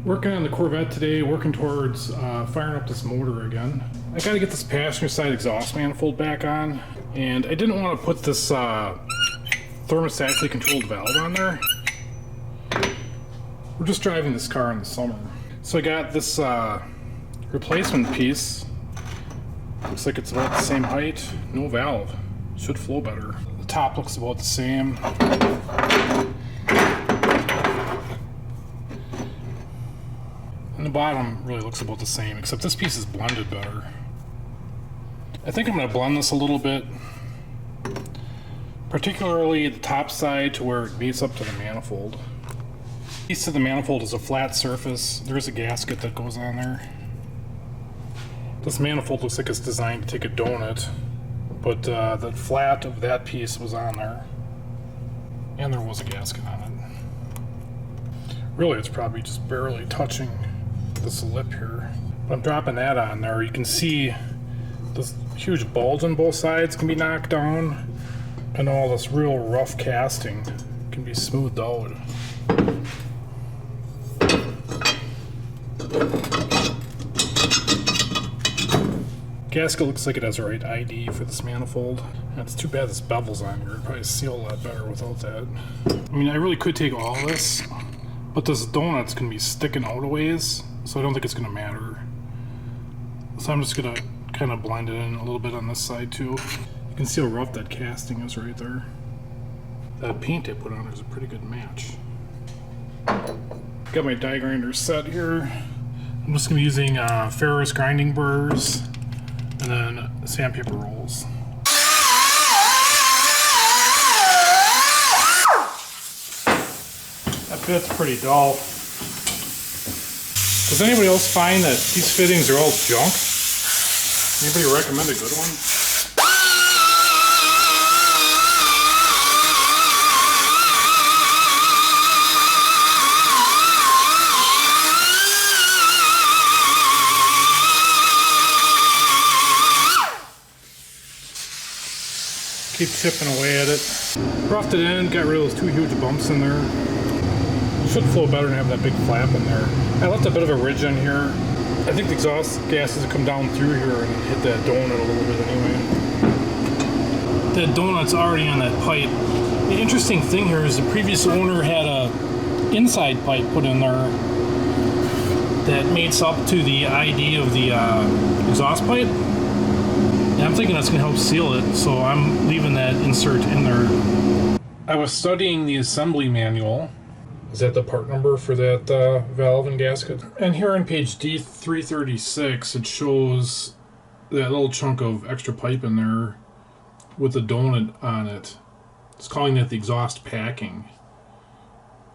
Working on the Corvette today, working towards firing up this motor again. I gotta get this passenger side exhaust manifold back on, and I didn't want to put this thermostatically controlled valve on there. We're just driving this car in the summer. So I got this replacement piece. Looks like it's about the same height, no valve. Should flow better. The top looks about the same. And the bottom really looks about the same, except this piece is blended better. I think I'm going to blend this a little bit, particularly the top side to where it meets up to the manifold. The piece of the manifold is a flat surface. There's a gasket that goes on there. This manifold looks like it's designed to take a donut, but the flat of that piece was on there, and there was a gasket on it. Really, it's probably just barely touching this lip here. But I'm dropping that on there. You can see this huge bulge on both sides can be knocked down, and all this real rough casting can be smoothed out. Gasket looks like it has the right ID for this manifold. It's too bad this bevel's on here. It'd probably seal a lot better without that. I mean, I really could take all this, but this donut's gonna be sticking out a ways, so I don't think it's gonna matter. So I'm just gonna kind of blend it in a little bit on this side too. You can see how rough that casting is right there. That paint I put on is a pretty good match. Got my die grinder set here. I'm just gonna be using ferrous grinding burrs and then sandpaper rolls. That bit's pretty dull. Does anybody else find that these fittings are all junk? Anybody recommend a good one? Keep chipping away at it. Roughed it in, got rid of those two huge bumps in there. It should flow better than have that big flap in there. I left a bit of a ridge in here. I think the exhaust gases have come down through here and hit that donut a little bit anyway. That donut's already on that pipe. The interesting thing here is the previous owner had a inside pipe put in there that mates up to the ID of the exhaust pipe. And I'm thinking that's going to help seal it, so I'm leaving that insert in there. I was studying the assembly manual. Is that the part number for that valve and gasket? And here on page D336, it shows that little chunk of extra pipe in there with the donut on it. It's calling that the exhaust packing.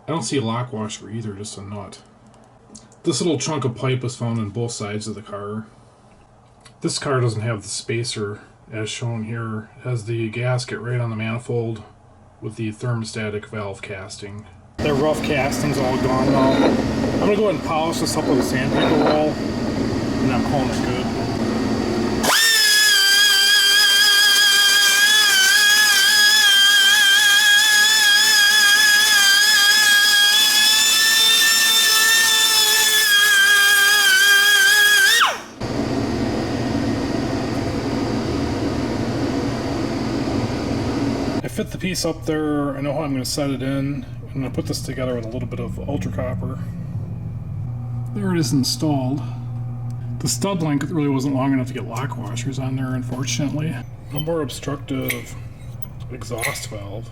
I don't see a lock washer either, just a nut. This little chunk of pipe was found on both sides of the car. This car doesn't have the spacer as shown here. It has the gasket right on the manifold with the thermostatic valve casting. That rough casting's all gone now. I'm gonna go ahead and polish this up with a sandpaper roll, and I'm calling it good. I fit the piece up there. I know how I'm going to set it in. I'm going to put this together with a little bit of ultra copper. There it is installed. The stud length really wasn't long enough to get lock washers on there, unfortunately. No more obstructive exhaust valve.